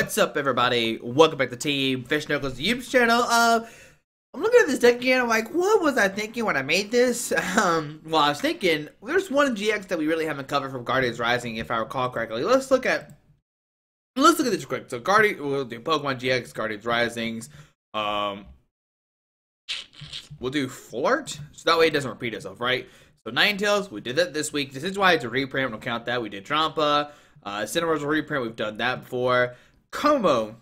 What's up, everybody? Welcome back to Team Fish Knuckles YouTube channel. I'm looking at this deck again. I'm like, what was I thinking when I made this? Well, I was thinking there's one GX that we really haven't covered from Guardians Rising, if I recall correctly. Let's look at this quick. So, we'll do Pokemon GX, Guardians Risings. We'll do Flirt, so that way it doesn't repeat itself, right? So, Ninetales, we did that this week. This is why it's a reprint. We'll count that. We did Drampa. Cinnabar's a reprint. We've done that before. Kommo,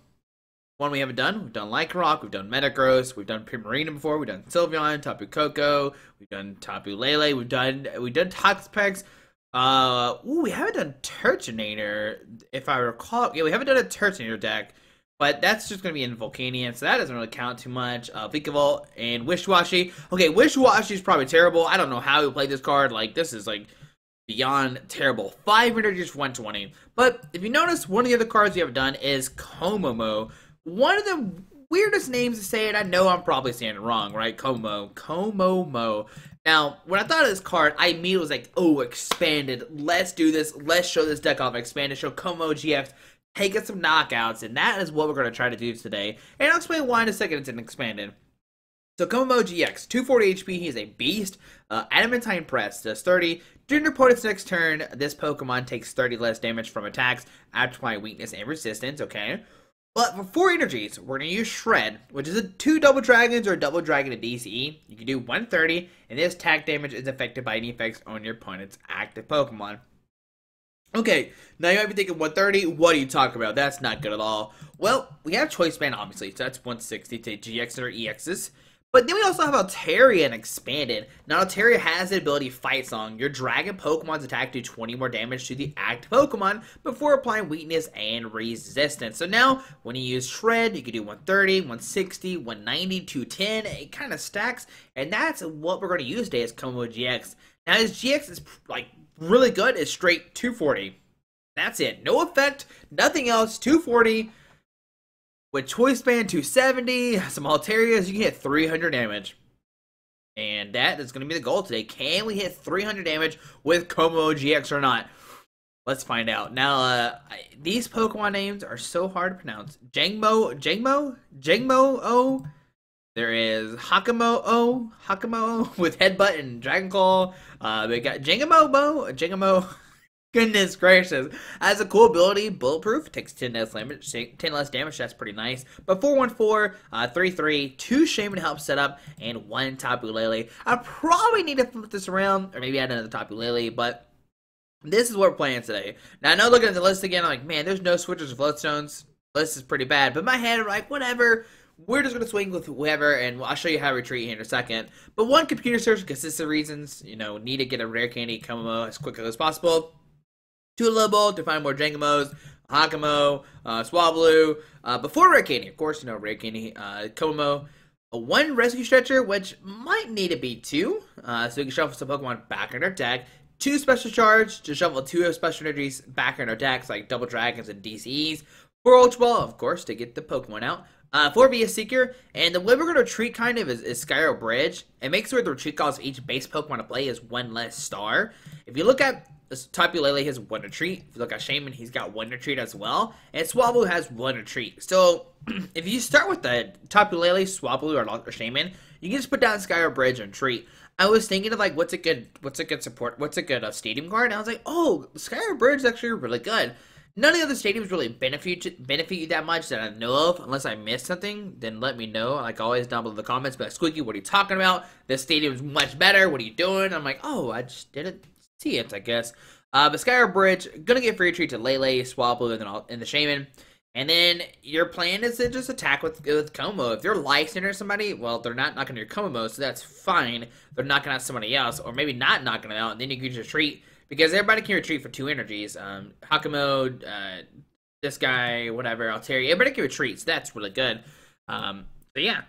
one we haven't done. We've done Lycanroc, we've done Metagross, we've done Primarina before, we've done Sylveon, Tapu Koko, we've done Tapu Lele, we've done Toxapex. We haven't done Turtonator, if I recall. Yeah, we haven't done a Turtonator deck, but that's just gonna be in Volcanion, so that doesn't really count too much. Vikavolt and Wishiwashi. Okay, Wishiwashi is probably terrible. I don't know how we played this card. Like, this is like beyond terrible. 500 just 120. But if you notice, one of the other cards we haven't done is Kommo-o. One of the weirdest names to say it. I know I'm probably saying it wrong, right? Kommo-o. Now, when I thought of this card, I immediately was like, oh, expanded. Let's do this. Let's show this deck off. Expanded. Show Kommo-o GX. Take us some knockouts. And that is what we're going to try to do today. And I'll explain why in a second it's an expanded. So Kommo-o GX, 240 HP, he is a beast. Adamantine Press does 30. During your opponent's next turn, this Pokemon takes 30 less damage from attacks after applying weakness and resistance, okay? But for 4 energies, we're going to use Shred, which is a 2 Double Dragons or a Double Dragon to DCE. You can do 130, and this attack damage is affected by any effects on your opponent's active Pokemon. Okay, now you might be thinking 130, what are you talking about? That's not good at all. Well, we have Choice Band, obviously, so that's 160 to GX or EXs. But then we also have Altaria and Expanded. Now, Altaria has the ability Fight Song. Your Dragon Pokemon's attack do 20 more damage to the active Pokemon before applying weakness and resistance. So now, when you use Shred, you can do 130, 160, 190, 210. It kind of stacks, and that's what we're going to use today as Kommo-o GX. Now, his GX is like really good. It's straight 240. That's it. No effect, nothing else. 240. With Choice Band 270, some Altarias, you can hit 300 damage. And that is going to be the goal today. Can we hit 300 damage with Kommo-o GX or not? Let's find out. Now, these Pokemon names are so hard to pronounce. Jangmo-o. There is Hakamo-o with Headbutt and Dragon Claw. We got Jangmo-o. Goodness gracious. Has a cool ability, Bulletproof. Takes 10 less damage. That's pretty nice. But 414, 3-3, 2 Shaymin help set up, and 1 Tapu Lele. I probably need to flip this around, or maybe add another Tapu Lele, but this is what we're playing today. Now, I know looking at the list again, I'm like, man, there's no switches or floatstones. This is pretty bad. But in my head, I'm like, whatever. We're just going to swing with whoever, and I'll show you how to retreat here in a second. But one Computer Search, consistent reasons, need to get a Rare Candy Kommo-o as quickly as possible. 2 Level Ball to find more Jangmo-os, Hakamo, Swablu. Before Rare Candy, of course, Rare Candy, Kommo-o. 1 Rescue Stretcher, which might need to be 2, so we can shuffle some Pokemon back in our deck. 2 Special Charge to shuffle 2 Special Energies back in our decks, like Double Dragons and DCEs. 4 Ultra Ball, of course, to get the Pokemon out. 4 via Seeker, and the way we're going to retreat kind of is Skyarrow Bridge. It makes sure the retreat cost of each base Pokemon to play is 1 less star. If you look at Tapu Lele, has 1 retreat. If you look at Shaymin, he's got 1 retreat as well. And Swablu has 1 retreat. So, if you start with the Tapu Lele, Swablu, or Shaymin, you can just put down Skyarrow Bridge and retreat. I was thinking of like, what's a good support, what's a good stadium card? And I was like, oh, Skyarrow Bridge is actually really good. None of the other stadiums really benefit you that much that I know of. Unless I missed something, then let me know. Like always, down below in the comments. But Squeaky, what are you talking about? This stadium's much better. What are you doing? I'm like, oh, I just didn't see it, I guess. But Skyarrow Bridge, gonna get free retreat to Lele, Swablu, and the Shaymin. And then your plan is to just attack with Kommo-o. If you're Lysandre or somebody, well, they're not knocking your Kommo-o, so that's fine. They're knocking out somebody else, or maybe not knocking it out, and then you can just retreat. Because everybody can retreat for 2 energies. Hakamo, this guy, whatever, Altaria, everybody can retreat, so that's really good. So yeah.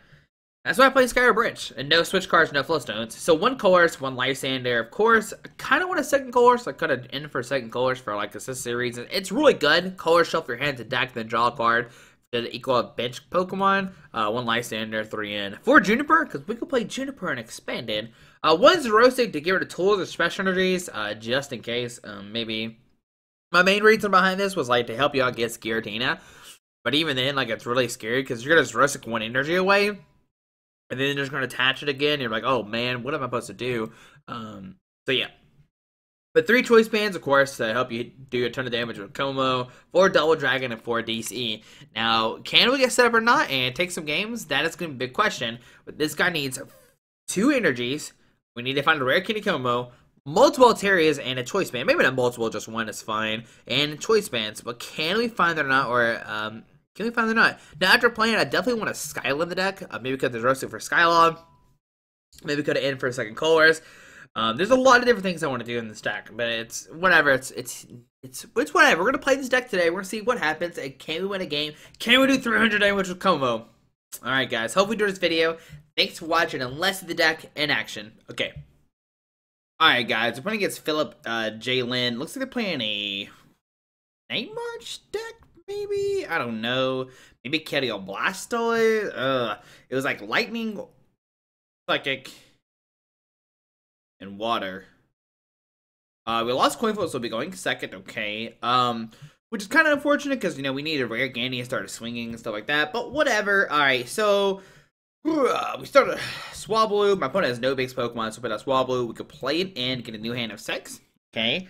That's why I play Skyarrow Bridge. And no switch cards, no flowstones. So 1 Colress, 1 Lysandre. Of course, I kind of want a second Colress. I could have ended for a second Colress for like consistency reasons. It's really good. Colress, shuffle your hand to deck, then draw a card to equal a bench Pokemon. 1 Lysandre, 3 in. 4 Juniper, because we could play Juniper and Expanded. 1 Xerosic to get rid of tools or special energies, just in case. Maybe. My main reason behind this was like to help you out against Giratina. But even then, like, it's really scary because you're gonna Xerosic 1 energy away, and then you're just gonna attach it again. You're like, oh man, what am I supposed to do? So yeah. But 3 choice bands, of course, to help you do a ton of damage with Kommo, 4 double dragon, and 4 DC. Now, can we get set up or not and take some games? That is going to be a big question. But this guy needs 2 energies. We need to find a rare Candy Kommo, multiple Altarias, and a choice band. Maybe not multiple, just 1 is fine. And choice bands. But can we find that or not? Or can we find that or not? Now, after playing, I definitely want to Skylaw in the deck. Maybe because there's roasting for Skylaw. Maybe could have in for a second Colress. There's a lot of different things I want to do in this deck, but it's whatever. It's whatever. We're gonna play this deck today. We're gonna see what happens. And can we win a game? Can we do 300 damage with Kommo? All right, guys. Hope we enjoyed this video. Thanks for watching, and let's see the deck in action. Okay. All right, guys. We're playing against Philip J. Lin. Looks like they're playing a Night March deck, maybe. I don't know. Maybe Kedio Blastoise. It was like lightning, psychic, and water. We lost coin flip, so we'll be going second, okay. Which is kind of unfortunate because, you know, we need a rare Candy and started swinging and stuff like that, but whatever. Alright, so we started Swablu. My opponent has no base Pokemon, so we put out Swablu. We could play it in, get a new hand of 6. Okay.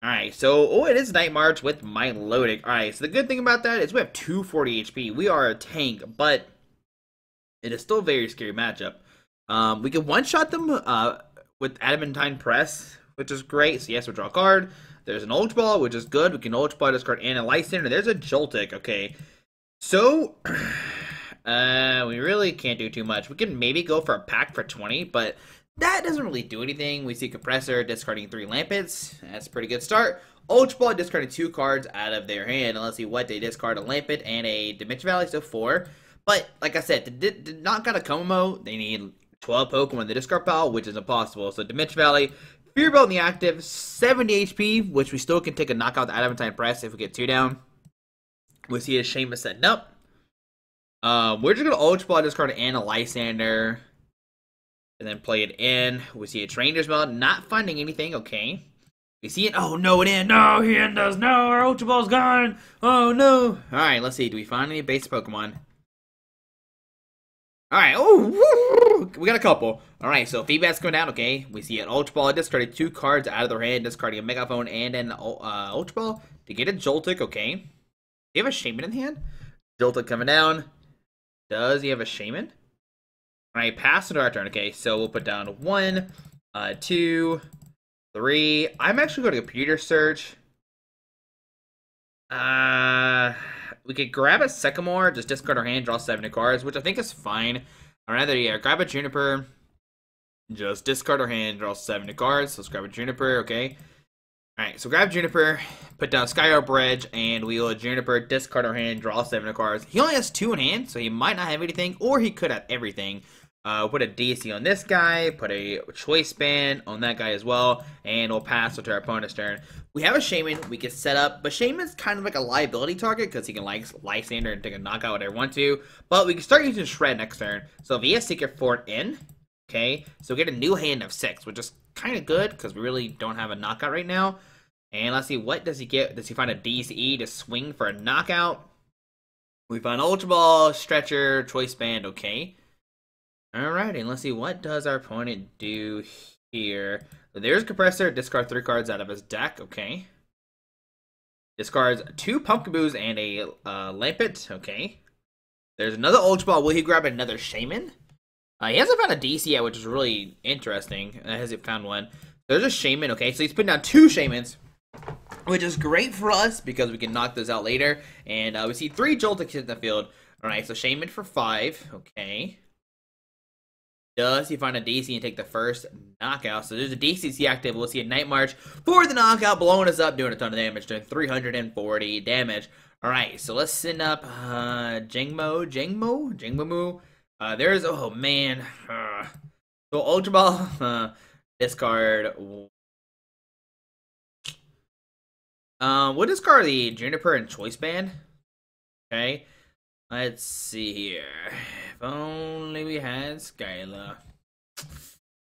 Alright, so, it is Night March with Milotic. Alright, so the good thing about that is we have 240 HP. We are a tank, but it is still a very scary matchup. We can one-shot them, with Adamantine Press, which is great. So yes, we'll draw a card. There's an Ultra Ball, which is good. We can Ultra Ball this card and a Lysandre. There's a Joltik, okay. So, we really can't do too much. We can maybe go for a pack for 20, but that doesn't really do anything. We see Compressor discarding 3 Lampets. That's a pretty good start. Ultra Ball discarding 2 cards out of their hand. And let's see what they discard: a Lampet and a Dimension Valley, so 4. But, like I said, did not got a Kommo. They need 12 Pokemon in the discard pile, which is impossible. So Dimension Valley, Fear Belt in the active, 70 HP, which we still can take a knockout with Adamantine Press if we get 2 down. We see a Shaymin setting up. We're just going to Ultra Ball discard and a Lysandre, and then play it in. We see a Trainer's Belt, not finding anything, okay. We see it, oh no, it in, no, he in does, no, our Ultra Ball's gone, oh no. Alright, let's see, do we find any base Pokemon? Alright, oh, we got a couple. Alright, so feedback's going down, okay. We see an Ultra Ball discarding 2 cards out of their hand, discarding a Megaphone and an Ultra Ball to get a Joltik, okay. Do you have a Shaymin in hand? Joltik coming down. Does he have a Shaymin? Alright, pass it our turn, okay. So we'll put down 1, 2, 3. I'm actually going to Computer Search. We could grab a Sycamore, just discard our hand, draw 70 cards, which I think is fine. Or rather, yeah, grab a Juniper, just discard our hand, draw 70 cards. Let's grab a Juniper, okay. Alright, so grab Juniper, put down Skyarrow Bridge, and we will Juniper, discard our hand, draw 70 cards. He only has 2 in hand, so he might not have anything, or he could have everything. Put a DC on this guy, put a Choice Band on that guy as well, and we'll pass it to our opponent's turn. We have a Shaymin we can set up, but Shaymin's kind of like a liability target because he can like Lysandre and take a knockout whenever I want to. But we can start using Shred next turn. So if he has Seeker for it in, okay, so we get a new hand of 6, which is kind of good because we really don't have a knockout right now. And let's see, what does he get? Does he find a DCE to swing for a knockout? We find Ultra Ball, Stretcher, Choice Band, okay. Alright, and let's see, what does our opponent do here? So there's Compressor, discard 3 cards out of his deck, okay. Discards 2 Pumpkaboos and a Lampet, okay. There's another Ultra Ball. Will he grab another Shaymin? He hasn't found a DC yet, which is really interesting. Hasn't found one. There's a Shaymin, okay. So he's putting down 2 Shaymins, which is great for us because we can knock those out later. And we see 3 Joltiks in the field. Alright, so Shaymin for 5, okay. Does he find a DC and take the first knockout? So there's a DCC active. We'll see a Night March for the knockout, blowing us up, doing a ton of damage, doing 340 damage. Alright, so let's send up Jangmo-o. There's, oh man. So Ultra Ball, discard. We'll discard the Juniper and Choice Band. Okay. Let's see here. If only we had Skyla.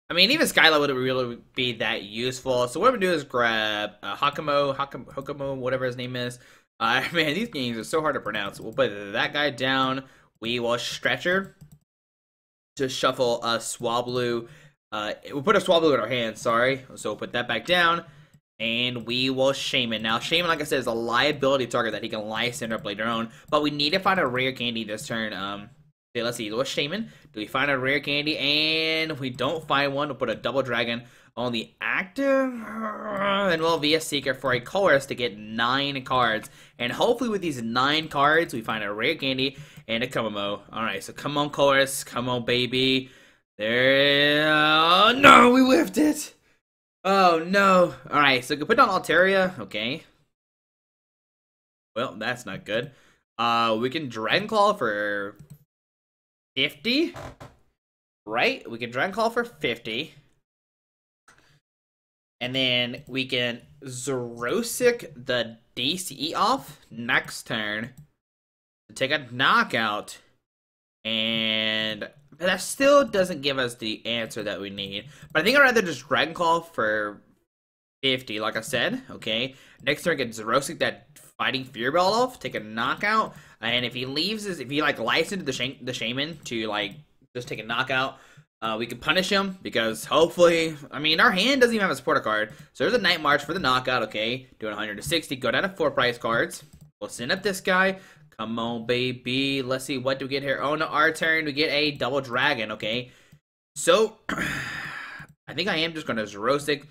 I mean, even Skyla wouldn't really be that useful. So what I'm gonna do is grab Hakamo, whatever his name is. Man, these games are so hard to pronounce. We'll put that guy down. We will Stretcher to shuffle a Swablu. We'll put a Swablu in our hand, sorry. So we'll put that back down. And we will Shaymin. Now, Shaymin, like I said, is a liability target that he can Lysandre up later on. But we need to find a rare candy this turn. Okay, let's see. What's Shaymin? Do we find a rare candy? And if we don't find one, we'll put a double dragon on the active. And we'll via Seeker for a Colress to get 9 cards. And hopefully with these 9 cards, we find a rare candy and a Kommo-o. Alright, so come on, Colress. Come on, baby. There. No, we whiffed it. Oh, no. Alright, so we can put down Altaria. Okay. Well, that's not good. We can Dragon Claw for 50. Right? We can Dragon Claw for 50. And then we can Xerosic the DCE off next turn to take a knockout. And that still doesn't give us the answer that we need. But I think I'd rather just Dragon Claw for 50, like I said. Okay. Next turn, get Xerosic that Fighting Fury Belt off, take a knockout. And if he leaves if he like licensed the Shaymin to like just take a knockout, we can punish him because hopefully, I mean, our hand doesn't even have a supporter card. So there's a Night March for the knockout, okay. Doing 100 to 60, go down to 4 price cards. We'll send up this guy. Come on, baby. Let's see, what do we get here? Oh, no, our turn, we get a double dragon, okay. So, I think I am just going to Xerosic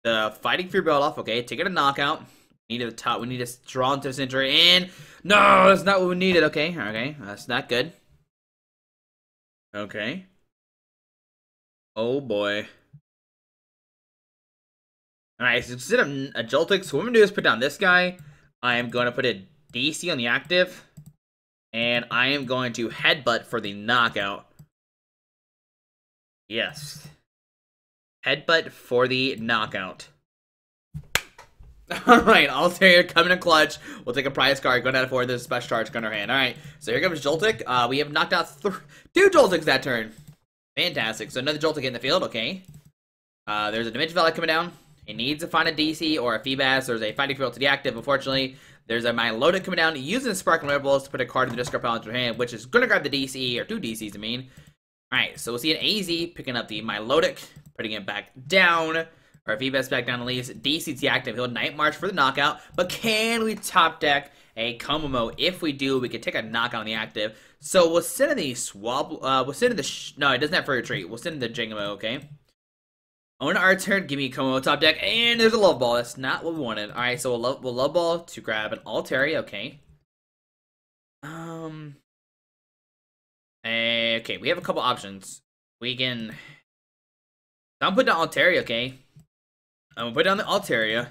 the Fighting Fury Belt off, okay. Take it a knockout. We need to draw into the center, and no, that's not what we needed, okay. Okay, that's not good. Okay. Oh boy. Alright, so instead of a Joltik, so what I'm going to do is put down this guy. I am going to put a DC on the active. And I am going to Headbutt for the knockout. Yes. Headbutt for the knockout. Alright, Altaria coming in clutch. We'll take a prize card, go down to 4, there's a special charge, gun in our hand. Alright, so here comes Joltik. We have knocked out 2 Joltiks that turn. Fantastic. So another Joltik in the field, okay. There's a Dimension Valley coming down. It needs to find a DC or a Feebas. There's a Fighting Field to the active, unfortunately. There's a Milotic coming down, using Sparkling Rare Balls to put a card in the discard pile into your hand, which is going to grab the DCE, or 2 DCs, I mean. Alright, so we'll see an AZ picking up the Milotic, putting it back down. Or Feebas back down at least. DC's the active. He'll Night March for the knockout. But can we top deck a Kommo-o? If we do, we can take a knockout on the active. So we'll send in the we'll send in the no, it doesn't have for retreat. We'll send in the Jangmo-o, okay? On our turn, give me Kommo-o top deck, and there's a Love Ball. That's not what we wanted. Alright, so we'll Love Ball to grab an Altaria, okay. Okay, we have a couple options. We can I'm putting down Altaria, okay. I'm gonna put down the Altaria.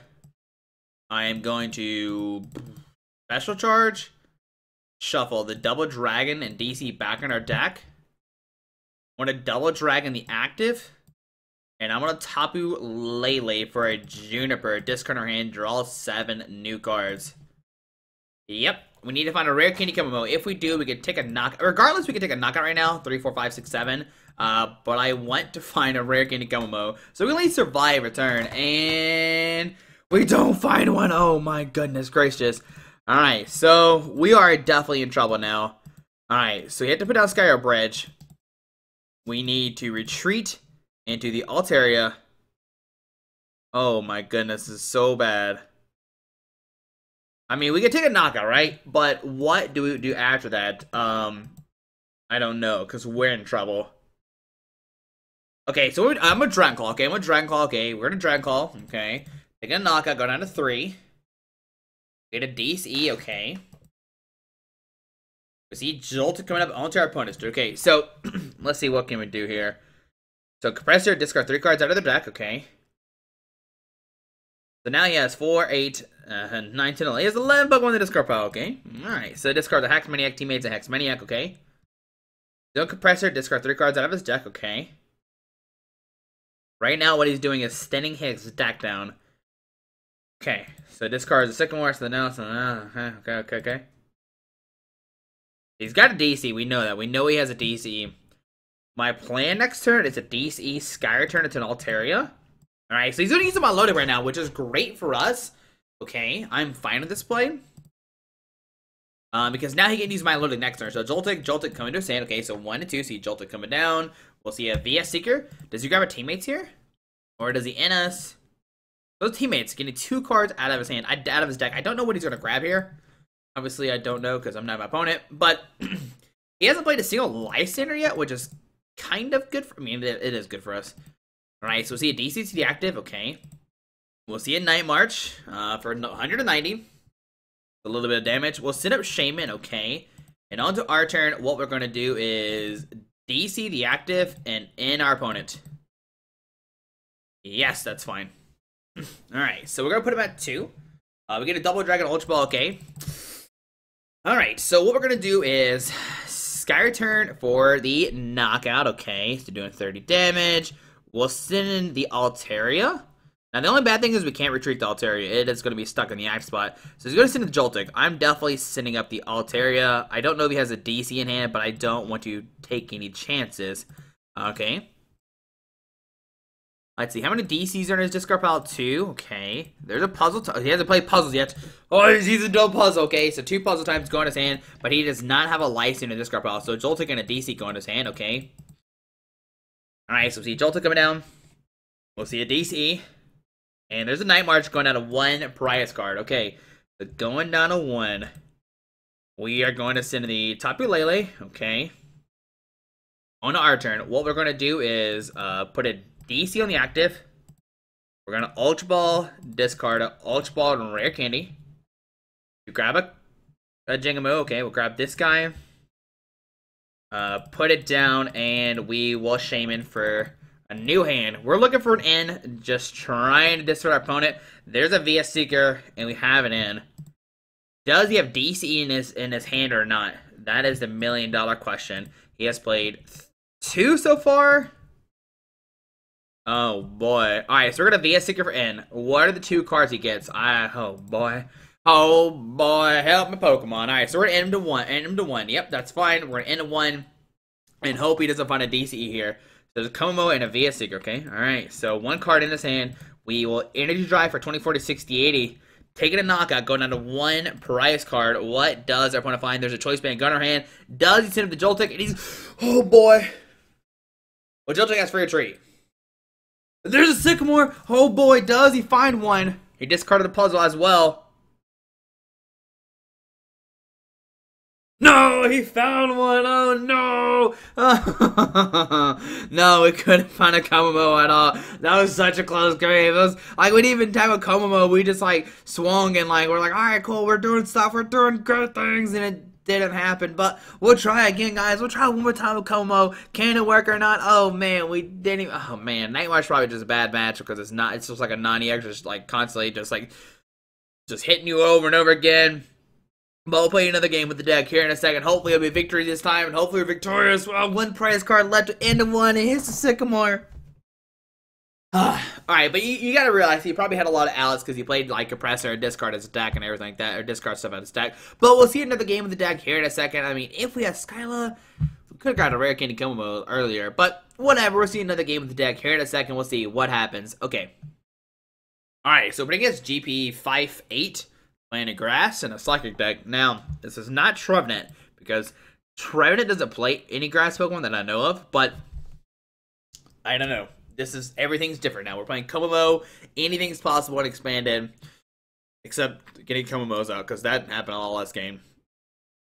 I am going to Special Charge, shuffle the Double Dragon and DC back in our deck. I want to Double Dragon the active. And I'm going to Tapu Lele for a Juniper. Discard our hand, draw 7 new cards. Yep. We need to find a rare candy Kommo-o. If we do, we can take a knockout. Regardless, we can take a knockout right now. 3, 4, 5, 6, 7. But I want to find a rare candy Kommo-o. So we only survive a turn. And we don't find one. Oh my goodness gracious. Alright, so we are definitely in trouble now. Alright, so we have to put down Skyarrow Bridge. We need to retreat into the Altaria. Oh my goodness, this is so bad. I mean, we can take a knockout, right? But what do we do after that? I don't know, because we're in trouble. Okay, so I'm gonna Dragon Claw, okay? I'm gonna Dragon Claw, okay? We're gonna Dragon Claw, okay? Take a knockout, go down to 3. Get a DC, okay? We see Joltik coming up onto our opponent's turn. Okay, so let's see what can we do here. So Compressor, discard 3 cards out of the deck, okay. So now he has 4, 8, 9, 10, 11. He has 11 Pokemon in the discard pile, okay. Alright, so discard the Hakamo-o teammates and Hakamo-o, okay. So Compressor, discard 3 cards out of his deck, okay. Right now what he's doing is standing his deck down. Okay, so discards the second one, so now, okay. He's got a DC, we know that. We know he has a DC. My plan next turn is a DC Skyarrow turn into an Altaria. Alright, so he's going to use my Milotic right now, which is great for us. Okay, I'm fine with this play. Because now he can use my loading next turn. So Joltik coming to his hand. Okay, so 1 and 2. See Joltik coming down. We'll see a VS Seeker. Does he grab our teammates here? Or does he in us? Those teammates getting 2 cards out of his hand, out of his deck. I don't know what he's going to grab here. Obviously, I don't know because I'm not my opponent. But he hasn't played a single Lysandre yet, which is kind of good for me. I mean, it is good for us. Alright, so we'll see a DCCD active. Okay. We'll see a Night March for 190. A little bit of damage. We'll set up Shaymin, okay. And on to our turn, what we're going to do is DC the active and in our opponent. Yes, that's fine. Alright, so we're going to put him at 2. We get a double dragon ultra ball, okay. Alright, so what we're going to do is Sky Return for the knockout, okay. So doing 30 damage. We'll send in the Altaria. Now, the only bad thing is we can't retreat the Altaria. It is going to be stuck in the act spot. So he's going to send the Joltik. I'm definitely sending up the Altaria. I don't know if he has a DC in hand, but I don't want to take any chances. Okay. Let's see. How many DCs are in his discard pile? 2. Okay. There's a puzzle. He hasn't played puzzles yet. Oh, he's a double puzzle. Okay, so 2 puzzle times go in his hand, but he does not have a Lysa in his discard pile. So Joltik and a DC go in his hand. Okay. Alright, so we see Joltik coming down. We'll see a DC. And there's a Night March going down to 1 prize card. Okay, so going down to 1. We are going to send the Tapu Lele. Okay. On our turn, what we're going to do is put a DC on the active. We're going to Ultra Ball, discard a Ultra Ball and Rare Candy. You grab a Jangmo-o. Okay, we'll grab this guy. Put it down, and we will Shaymin for a new hand. We're looking for an N, just trying to discard our opponent. There's a VS Seeker, and we have an N. Does he have DC in his hand or not? That is the $1 million question. He has played 2 so far. Oh boy. Alright, so we're gonna VS Seeker for N. What are the 2 cards he gets? Oh boy. Oh boy, help me Pokemon. Alright, so we're gonna end him to 1. End him to 1. Yep, that's fine. We're gonna end to 1 and hope he doesn't find a DCE here. So there's a Kommo and a VS Seeker, okay? Alright, so 1 card in his hand. We will Energy Drive for 20, 40, 60, 80. Taking a knockout, going down to 1 prize card. What does our opponent find? There's a Choice Band Gunner hand. Does he send him the Joltik? And he's... Oh boy. Well, Joltik has free retreat. There's a Sycamore. Oh boy, does he find one? He discarded the puzzle as well. No, he found one. Oh no. No, we couldn't find a Kommo-o at all. That was such a close game. It was like we didn't even time a Kommo-o. We just like swung and like we're like, all right, cool, we're doing stuff, we're doing good things, and it didn't happen. But we'll try again, guys. We'll try one more time with Kommo-o. Can it work or not? Oh man, we didn't even. Oh man, Night March probably just a bad match because it's not. It's just like a non-EX, just like constantly just hitting you over and over again. But we'll play another game with the deck here in a second. Hopefully it'll be a victory this time, and hopefully we're victorious. Well, 1 prize card left to end of 1, and here's the Sycamore. Alright, but you gotta realize he probably had a lot of outs because he played like Compressor and discard his deck and everything like that, or discard stuff out of his deck. But we'll see another game with the deck here in a second. I mean, if we had Skyla, we could have got a Rare Candy Kommo-o earlier, but whatever. We'll see another game with the deck here in a second. We'll see what happens. Okay. Alright, so putting against GP 5-8. Playing a grass and a psychic deck. Now, this is not Trevenant, because Trevenant doesn't play any grass Pokemon that I know of, but I don't know. Everything's different now. We're playing Kommo-o. Anything's possible and expanded, except getting Kommo-os out, because that happened all last game,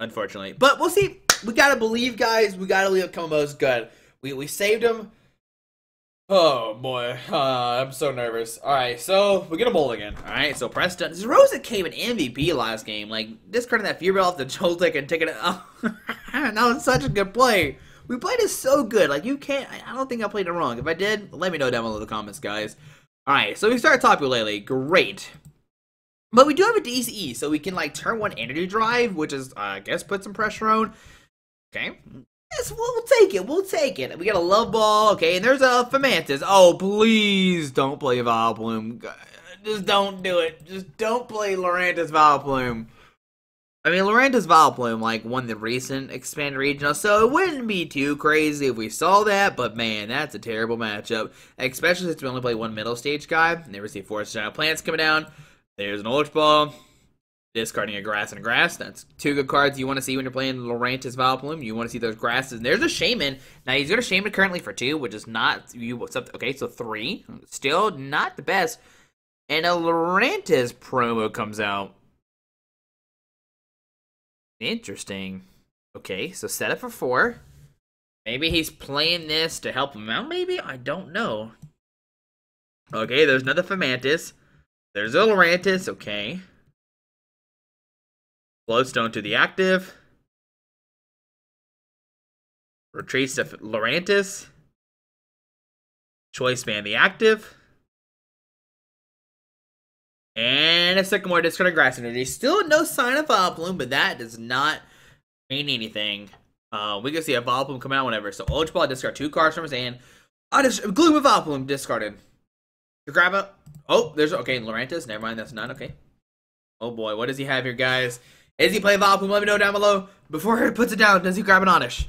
unfortunately. But we'll see. We gotta believe, guys. We gotta believe Kommo-o's good. We saved him. Oh boy, I'm so nervous. Alright, so we get a mulligan. Alright, so Preston. Xerosic came in MVP last game. Like, discarding that Fear Bell off the Joltik and taking it. Oh, that was such a good play. We played it so good. Like, you can't. I don't think I played it wrong. If I did, let me know down below in the comments, guys. Alright, so we start Tapu Lele. Great. But we do have a DCE, so we can, like, turn 1 Energy Drive, which is, I guess, put some pressure on. Okay. Yes, we'll take it. We'll take it. We got a Love Ball. Okay, and there's a Fomantis. Oh, please don't play Vileplume. Just don't do it. Just don't play Lurantis Vileplume. I mean, Lurantis Vileplume, like, won the recent expanded regional, so it wouldn't be too crazy if we saw that, but man, that's a terrible matchup. Especially since we only play 1 middle stage guy. Never see 4 Giant Plants coming down. There's an Ultra Ball. Discarding a grass and a grass. That's two good cards you want to see when you're playing Lurantis Vileplume. You want to see those grasses. And there's a Shaymin. Now, he's got a Shaymin currently for 2, which is not... Okay, so 3. Still not the best. And a Lurantis promo comes out. Interesting. Okay, so set up for 4. Maybe he's playing this to help him out, maybe? I don't know. Okay, there's another Fomantis. There's a Lurantis, okay. Glowstone to the active. Retreats to Lurantis. Choice Band the active. And a second more discarded grass energy. Still no sign of Vileplume, but that does not mean anything. We can see a Vileplume come out whenever. So Ultra Ball discard 2 cards from his hand. Gloom of Vileplume discarded. To grab it. Oh, there's okay, Lurantis. Never mind, that's not okay. Oh boy, what does he have here, guys? Is he playing Vileplume? Let me know down below. Before he puts it down, does he grab an Oddish?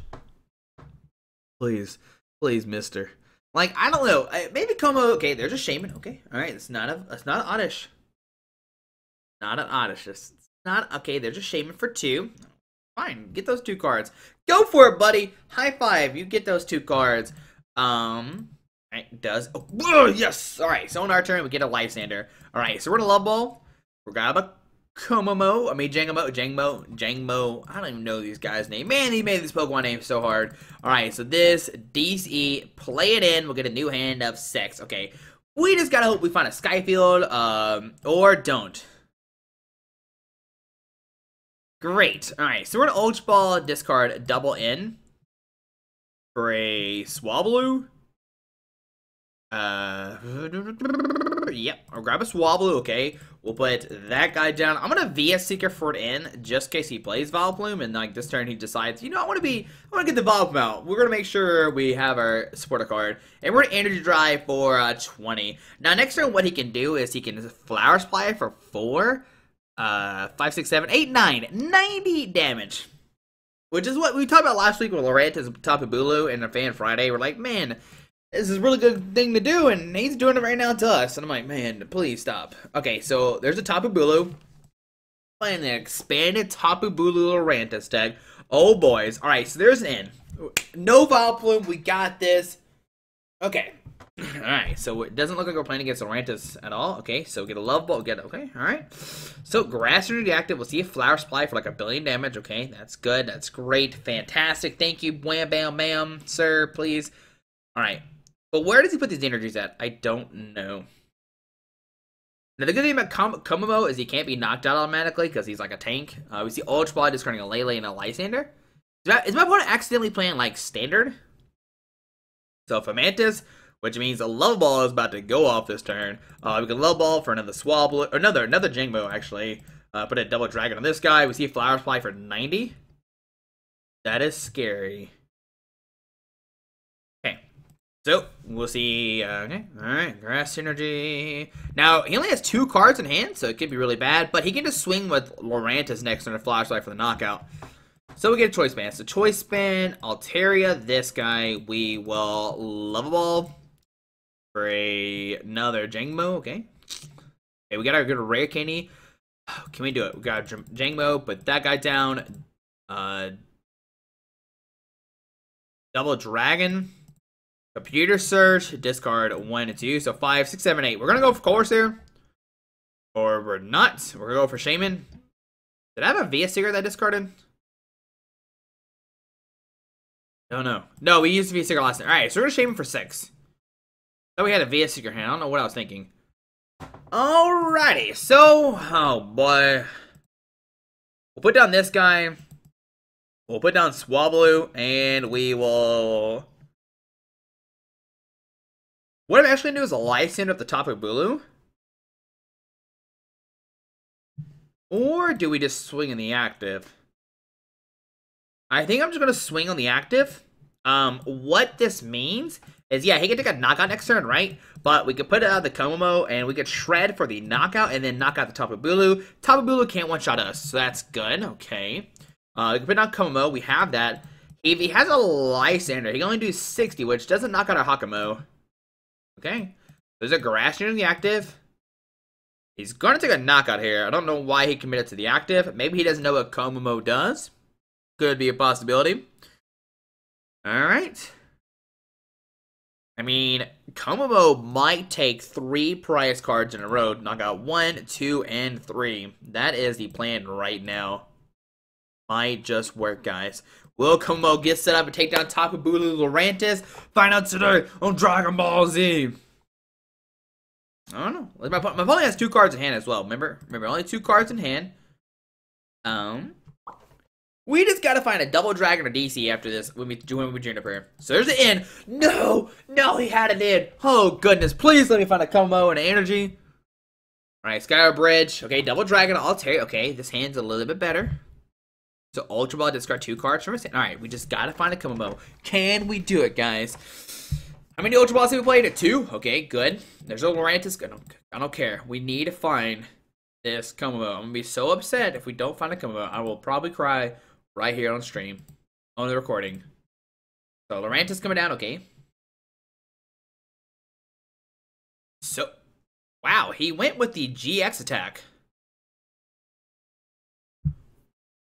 Please. Please, mister. Like, I don't know. Maybe Kommo. Okay, there's a Shaymin. Okay. Alright, that's not an Oddish. Not an Oddish. It's not okay, there's a Shaymin for 2. Fine, get those 2 cards. Go for it, buddy. High five. You get those 2 cards. Right, does yes. Alright, so on our turn we get a Lysandre. Alright, so we're gonna Love Ball. We're gonna have a Jangmo-o. I don't even know these guys' name. Man, he made this Pokemon name so hard. Alright, so this DC, play it in. We'll get a new hand of 6. Okay. We just gotta hope we find a Skyfield, or don't. Great. Alright, so we're gonna Ultra Ball, discard double in for a Swablu. Yep, I'll grab a Swablu, okay. We'll put that guy down. I'm gonna VS Seeker for it in, just in case he plays Vileplume, and like this turn he decides, you know, I wanna get the Vileplume out. We're gonna make sure we have our supporter card. And we're gonna Energy Drive for 20. Now next turn what he can do is he can Flower Supply for 4. 5, 6, 7, 8, 9. 90 damage. Which is what we talked about last week with Lurantis Tapu Bulu and a Fan Friday. We're like, man, this is a really good thing to do, and he's doing it right now to us. And I'm like, man, please stop. Okay, so there's a Tapu Bulu. Playing an expanded Tapu Bulu Lurantis deck. Oh, boys. Alright, so there's an N. No Vileplume, we got this. Okay. Alright, so it doesn't look like we're playing against Lurantis at all. Okay, so we get a Love Ball, okay, alright. So, Grass Energy active, we'll see a Flower Supply for like 1 billion damage, okay, that's good, that's great, fantastic, thank you, wham, bam, bam, sir, please. Alright, but where does he put these energies at? I don't know. Now, the good thing about Kommo-o is he can't be knocked out automatically, because he's like a tank. We see Ultra Ball discarding a Lele and a Lysandre. Is my opponent accidentally playing like Standard? So, Fomantis, which means a Level Ball is about to go off this turn. We can Level Ball for another Swablu, or another Jangmo-o actually. Put a double dragon on this guy. We see a Flower Supply for 90. That is scary. Okay, so we'll see. Okay, all right, Grass Energy. Now he only has 2 cards in hand, so it could be really bad. But he can just swing with Lurantis next turn a Flower Supply for the knockout. So we get a Choice Band. So Choice Band, Altaria, this guy. We will Level Ball. For another Jangmo-o, okay. Okay, we got our good Rare Candy. Can we do it? We got Jangmo-o, put that guy down. Double Dragon. Computer Search, discard 1 and 2. So 5, 6, 7, 8. We're gonna go for Colress here. Or we're not. We're gonna go for Shaymin. Did I have a VS Seeker that I discarded? No, no. No, we used the VS Seeker last time. Alright, so we're gonna Shaymin for 6. Oh, we had a VS Seeker hand. I don't know what I was thinking. Alrighty, so, oh boy. We'll put down this guy. We'll put down Swablu, and we will... What I'm actually going to do is a Lysandre at the top of Bulu. Or do we just swing in the active? I think I'm just going to swing on the active. What this means is, yeah, he can take a knockout next turn, right? But we could put it out of the Kommo-o, and we could shred for the knockout, and then knock out the Tapu Bulu. Tapu Bulu can't one-shot us, so that's good. Okay. We can put down Kommo-o. We have that. If he has a Lysandre, he can only do 60, which doesn't knock out our Hakamo. Okay. There's a Grass in the active. He's going to take a knockout here. I don't know why he committed to the active. Maybe he doesn't know what Kommo-o does. Could be a possibility. Alright. I mean, Kommo-o might take 3 prize cards in a row. Knock out 1, 2, and 3. That is the plan right now. Might just work, guys. Will Kommo-o get set up and take down Tapu Lele-GX? Find out today on Dragon Ball Z. I don't know. My opponent has 2 cards in hand as well. Remember, only 2 cards in hand. We just gotta find a double dragon or DC after this when we with Juniper. So there's the in. No, he had it in. Oh goodness, please let me find a Kommo and an energy. All right, Skyarrow Bridge. Okay, double dragon, Altaria. Okay, this hand's a little bit better. So Ultra Ball discard 2 cards from his hand. All right, we just gotta find a Kommo. Can we do it, guys? How many Ultra Balls have we played? 2. Okay, good. There's a Lurantis. I don't care. We need to find this Kommo. I'm gonna be so upset if we don't find a Kommo. I will probably cry right here on stream, on the recording. So Lurantis coming down. Okay. So, wow, he went with the GX attack.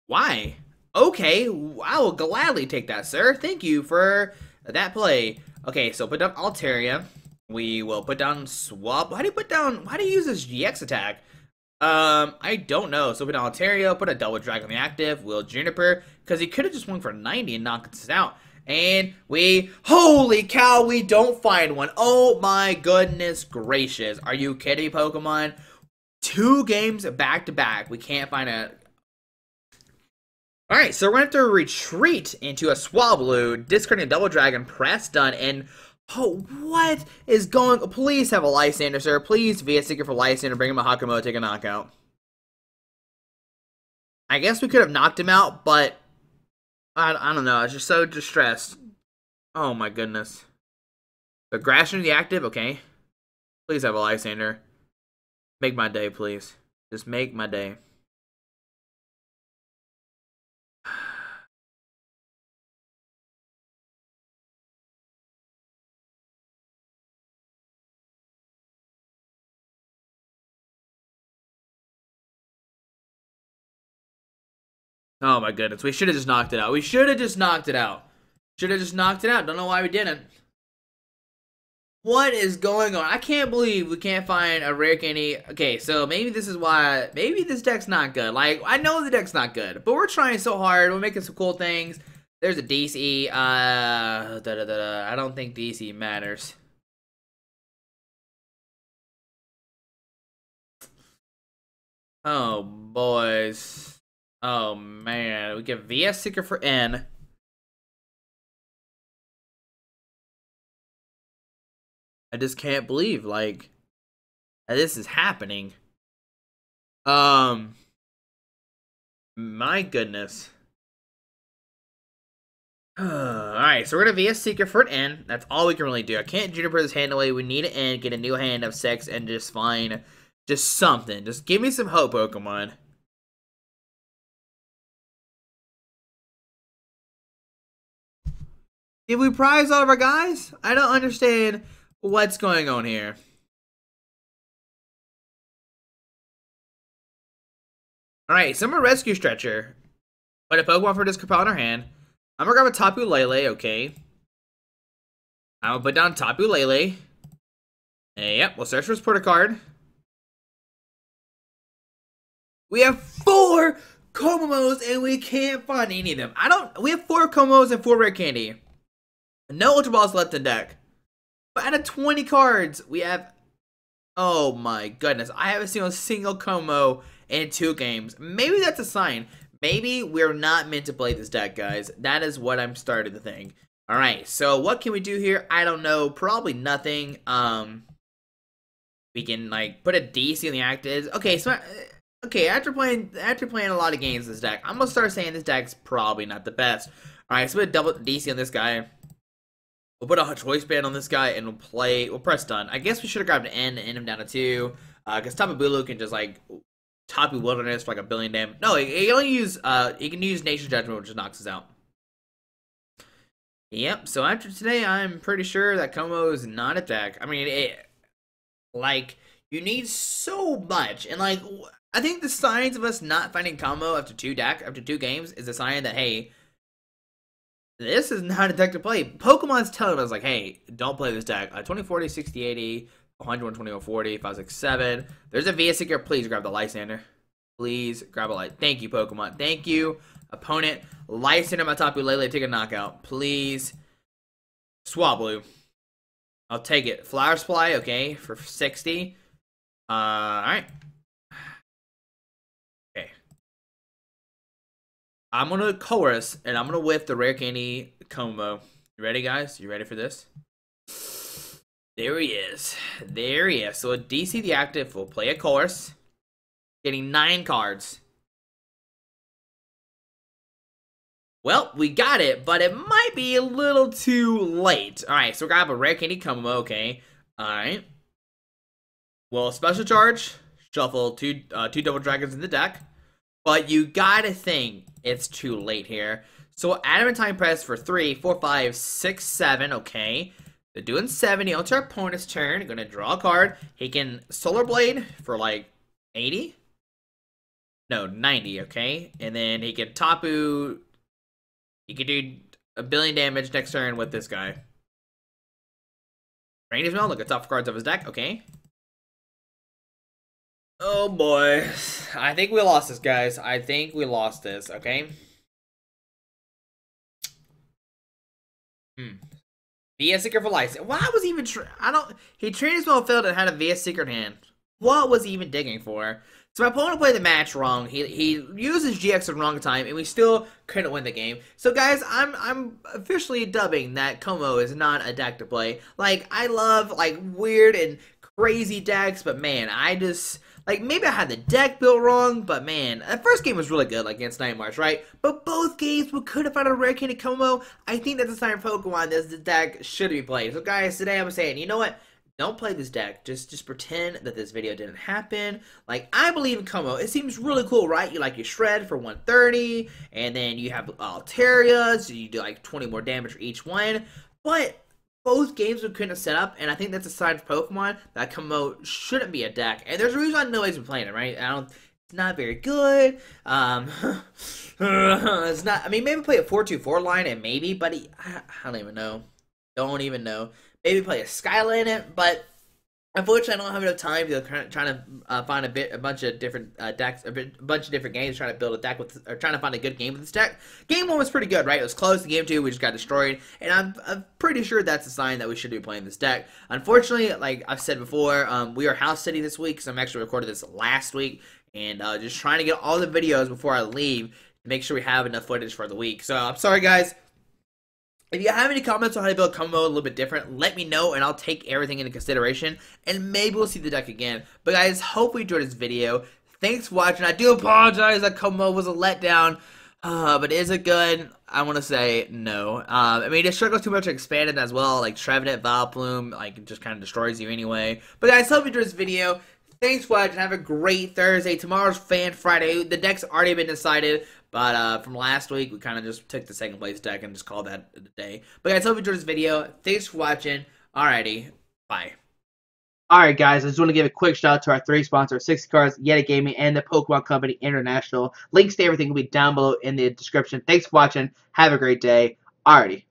Why? Okay, I will gladly take that, sir. Thank you for that play. Okay, so put down Altaria. We will put down Swab. Why do you use this GX attack? I don't know. So put down Altaria, put a double drag on the active, Will Juniper, because he could have just won for 90 and knocked us out. And holy cow, we don't find one. Oh my goodness gracious. Are you kidding me, Pokemon? 2 games back to back. We can't find a... Alright, so we're going to have to retreat into a Swablu, discarding a double dragon, press done, and... Oh, what is going... Please have a Lysandre, sir. Please be a Seeker for Lysandre, bring him a Hakamo, take a knockout. I guess we could have knocked him out, but... I don't know, I was just so distressed. Oh my goodness. The Grashing the active, okay. Please have a Lysandre. Make my day, please. Just make my day. Oh my goodness, we should have just knocked it out. Don't know why we didn't. What is going on? I can't believe we can't find a Rare Candy. Okay, so maybe this is why. Maybe this deck's not good. Like, I know the deck's not good, but we're trying so hard. We're making some cool things. There's a DC. I don't think DC matters. Oh, boys. Oh man, we get VS Seeker for N. I just can't believe, like, that this is happening. My goodness. Alright, so we're gonna VS Seeker for an N. That's all we can really do. I can't Juniper this hand away. We need an N, get a new hand of 6, and just find just something. Just give me some hope, Pokemon. Did we prize all of our guys? I don't understand what's going on here. Alright, so I'm gonna Rescue Stretcher. Put a Pokemon for this Capel in our hand. I'm gonna grab a Tapu Lele, okay. I'm gonna put down Tapu Lele. Yep, we'll search for his Porta card. We have 4 Kommo-os and we can't find any of them. We have 4 Kommo-os and 4 Rare Candy. No Ultra Balls left in deck. But out of 20 cards, we have... Oh my goodness. I haven't seen a single Kommo in 2 games. Maybe that's a sign. Maybe we're not meant to play this deck, guys. That is what I'm starting to think. Alright, so what can we do here? I don't know. Probably nothing. We can, like, put a DC in the actives. Okay, so... Okay, after playing a lot of games this deck, I'm gonna start saying this deck's probably not the best. Alright, so we'll double DC on this guy. We'll put a Choice Band on this guy and we'll press done. I guess we should have grabbed an N and end him down to 2. Because Tapu Bulu can just like Tapu Wilderness for like 1 billion damage. No, he can use Nature's Judgment, which just knocks us out. Yep, so after today, I'm pretty sure that Kommo is not a deck. I mean, like, You need so much, and like I think the signs of us not finding Kommo after two games is a sign that hey, this is not a deck to play. Pokemon's telling us like, hey, don't play this deck. 2040, 60, 80, 100, 120, 140, 5, 6, 7. There's a VS Seeker. Please grab the Lysandre. Please grab a light. Thank you, Pokemon. Thank you, opponent. Lysandre my Tapu Lele. Take a knockout, please. Swablu. I'll take it. Flower Supply, okay, for 60. Alright. Okay. I'm gonna Colress, and I'm gonna whiff the Rare Candy Kommo. You ready, guys? You ready for this? There he is. There he is. So a DC the active will play a Colress. Getting 9 cards. Well, we got it, but it might be a little too late. Alright, so we're gonna have a Rare Candy Kommo, okay. Alright. Well, Special Charge, shuffle two Double Dragons in the deck. But you gotta think it's too late here. So Adamantine Press for 3, 4, 5, 6, 7, okay. They're doing 70 onto our opponent's turn. Gonna draw a card. He can Solar Blade for like 80? No, 90, okay. And then he can Tapu. He can do a billion damage next turn with this guy. Rain Mill, look at top cards of his deck, okay. Oh boy. I think we lost this, guys. I think we lost this, okay. VS Seeker for License. Why was he even he trained well failed and had a VS Seeker in hand. What was he even digging for? So my opponent played the match wrong. He used his GX at the wrong time, and we still couldn't win the game. So guys, I'm officially dubbing that Kommo is not a deck to play. Like, I love like weird and crazy decks, but man, I just like maybe I had the deck built wrong, but man, the first game was really good, like against Night March, right? But both games we could have found a Rare Candy Kommo. I think that's a sign for Pokemon that the deck should be played. So guys, today I'm saying, you know what? Don't play this deck. Just pretend that this video didn't happen. Like, I believe in Kommo. It seems really cool, right? You like your Shred for 130, and then you have Altaria, so you do like 20 more damage for each one. But both games we couldn't have set up, and I think that's a sign for Pokemon that Kommo shouldn't be a deck. And there's a reason why nobody's been playing it, right? It's not very good. It's not. I mean, maybe play a 4-2-4 line, and maybe, but I don't even know. Don't even know. Maybe play a Skyline in it, but unfortunately, I don't have enough time to try to find a bunch of different decks, a bunch of different games, trying to build a deck with, or trying to find a good game with this deck. Game 1 was pretty good, right? It was close. Game 2, we just got destroyed, and I'm pretty sure that's a sign that we should be playing this deck. Unfortunately, like I've said before, we are house sitting this week, so I'm actually recorded this last week, and just trying to get all the videos before I leave to make sure we have enough footage for the week. So I'm sorry, guys. If you have any comments on how to build Kommo a little bit different, let me know, and I'll take everything into consideration, and maybe we'll see the deck again. But guys, hope you enjoyed this video. Thanks for watching. I do apologize that Kommo was a letdown, but is it good? I want to say no. I mean, it struggles too much to expand it as well, like Trevenant, Vileplume, like, it just kind of destroys you anyway. But guys, hope you enjoyed this video. Thanks for watching. Have a great Thursday. Tomorrow's Fan Friday. The deck's already been decided. But from last week, we kind of just took the second place deck and just called that a day. But guys, hope you enjoyed this video. Thanks for watching. Alrighty, bye. Alright guys, I just want to give a quick shout out to our 3 sponsors, 60 Cards, Yeti Gaming, and the Pokemon Company International. Links to everything will be down below in the description. Thanks for watching. Have a great day. Alrighty.